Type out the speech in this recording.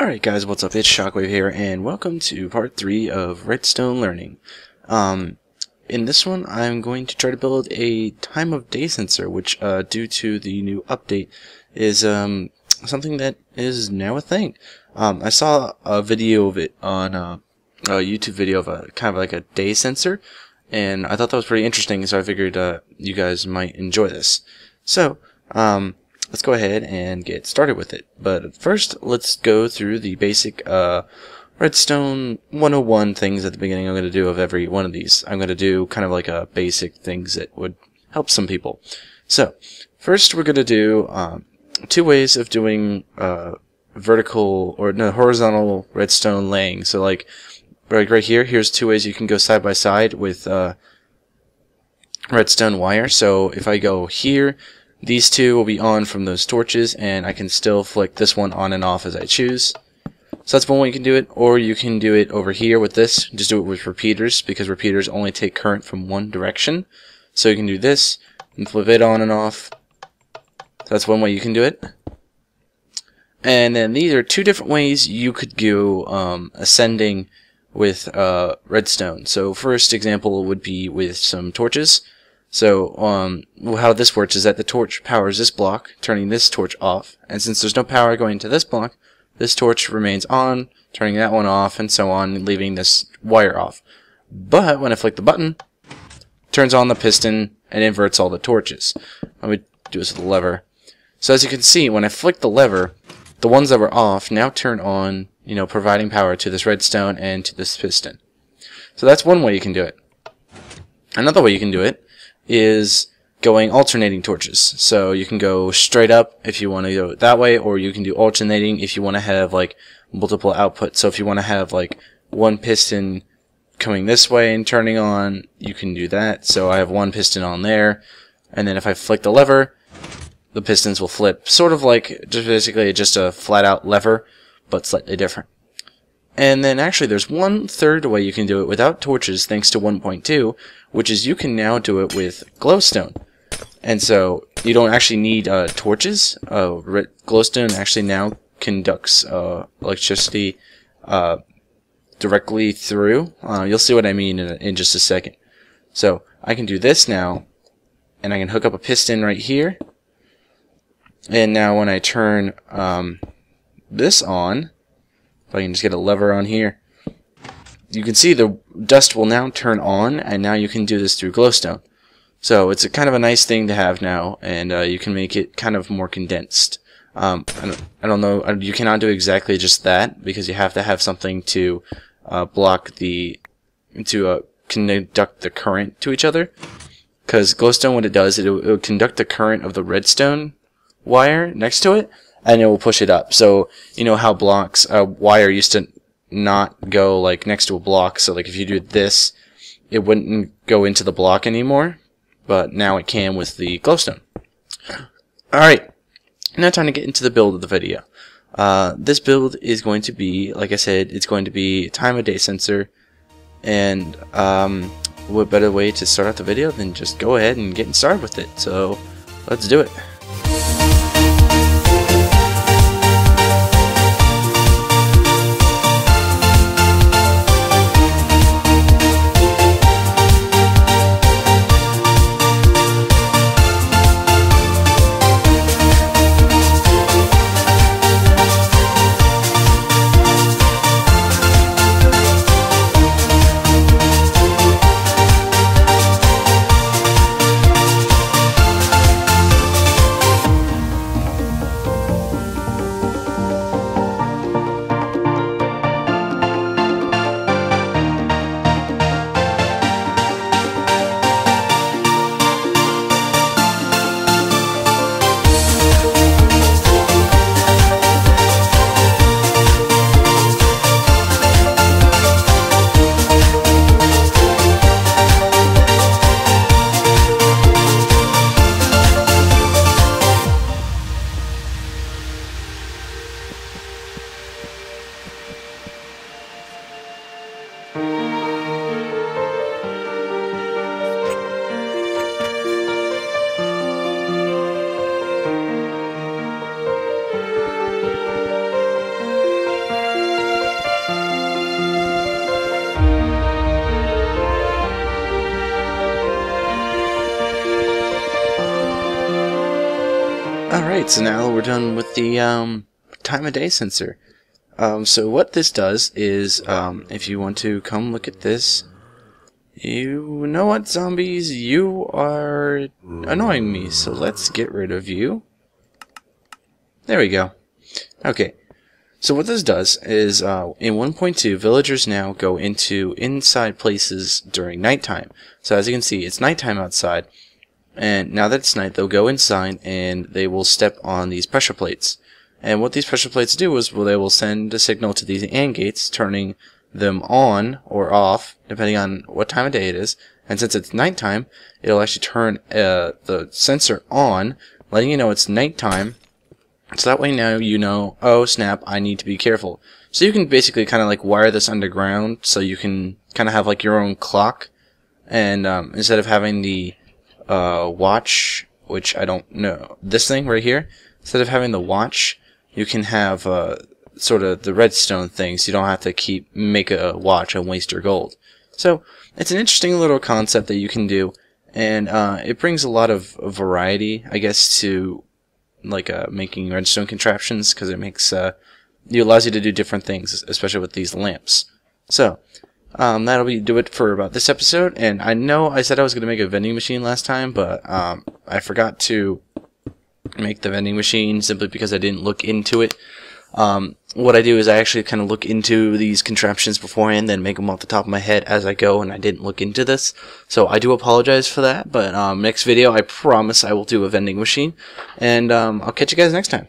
Alright guys, what's up? It's Shockwave here, and welcome to part 3 of Redstone Learning. In this one, I'm going to try to build a time of day sensor, which, due to the new update, is something that is now a thing. I saw a video of it on a YouTube video of a kind of like a day sensor, and I thought that was pretty interesting, so I figured you guys might enjoy this. So, let's go ahead and get started with it. But first, let's go through the basic Redstone 101 things at the beginning I'm going to do of every one of these. I'm going to do kind of like a basic things that would help some people. So, first we're going to do two ways of doing horizontal redstone laying. So like right here, here's two ways you can go side by side with redstone wire. So if I go here, these two will be on from those torches, and I can still flick this one on and off as I choose. So that's one way you can do it, or you can do it over here with this. Just do it with repeaters, because repeaters only take current from one direction. So you can do this, and flip it on and off. So that's one way you can do it. And then these are two different ways you could go ascending with redstone. So first example would be with some torches. So, how this works is that the torch powers this block, turning this torch off. And since there's no power going to this block, this torch remains on, turning that one off, and so on, leaving this wire off. But when I flick the button, it turns on the piston and inverts all the torches. Let me do this with the lever. So as you can see, when I flick the lever, the ones that were off now turn on, providing power to this redstone and to this piston. So that's one way you can do it. Another way you can do it is going alternating torches. So you can go straight up if you want to go that way, or you can do alternating if you want to have like multiple outputs. So if you want to have like one piston coming this way and turning on, you can do that. So I have one piston on there, and then if I flick the lever, the pistons will flip. Sort of like basically just a flat out lever, but slightly different. And then actually there's one third way you can do it without torches, thanks to 1.2, which is you can now do it with glowstone. And so you don't actually need torches. Glowstone actually now conducts electricity directly through. You'll see what I mean in just a second. So I can do this now, and I can hook up a piston right here. And now when I turn this on, if I can just get a lever on here, you can see the dust will now turn on, and now you can do this through glowstone. So it's a kind of a nice thing to have now, and you can make it kind of more condensed. I don't know, you cannot do exactly just that, because you have to have something to conduct the current to each other. Because glowstone, what it does, it will conduct the current of the redstone wire next to it, and it will push it up. So you know how blocks, wire used to not go like next to a block. So like if you do this, it wouldn't go into the block anymore, but now it can with the glowstone. Alright, now time to get into the build of the video. This build is going to be, like I said, it's going to be time of day sensor, and what better way to start out the video than just go ahead and get started with it. So let's do it. Alright, so now we're done with the time of day sensor. So what this does is, if you want to come look at this, you know what, zombies, you are annoying me, so let's get rid of you. There we go. Okay, so what this does is, in 1.2, villagers now go into inside places during nighttime. So as you can see, it's nighttime outside, and now that it's night, they'll go inside and they will step on these pressure plates. And what these pressure plates do is, well, they will send a signal to these AND gates, turning them on or off, depending on what time of day it is. And since it's nighttime, it'll actually turn the sensor on, letting you know it's nighttime. So that way now you know, oh snap, I need to be careful. So you can basically kind of like wire this underground, so you can kind of have like your own clock. And instead of having the watch, which I don't know, this thing right here, instead of having the watch, you can have sort of the redstone thing, so you don't have to make a watch and waste your gold. So it's an interesting little concept that you can do, and it brings a lot of variety, I guess, to like making redstone contraptions, because it makes it allows you to do different things, especially with these lamps. So that'll do it for about this episode. And I know I said I was going to make a vending machine last time, but I forgot to make the vending machine simply because I didn't look into it. What I do is I actually kind of look into these contraptions beforehand, then make them off the top of my head as I go, and I didn't look into this. So I do apologize for that, but next video I promise I will do a vending machine, and I'll catch you guys next time.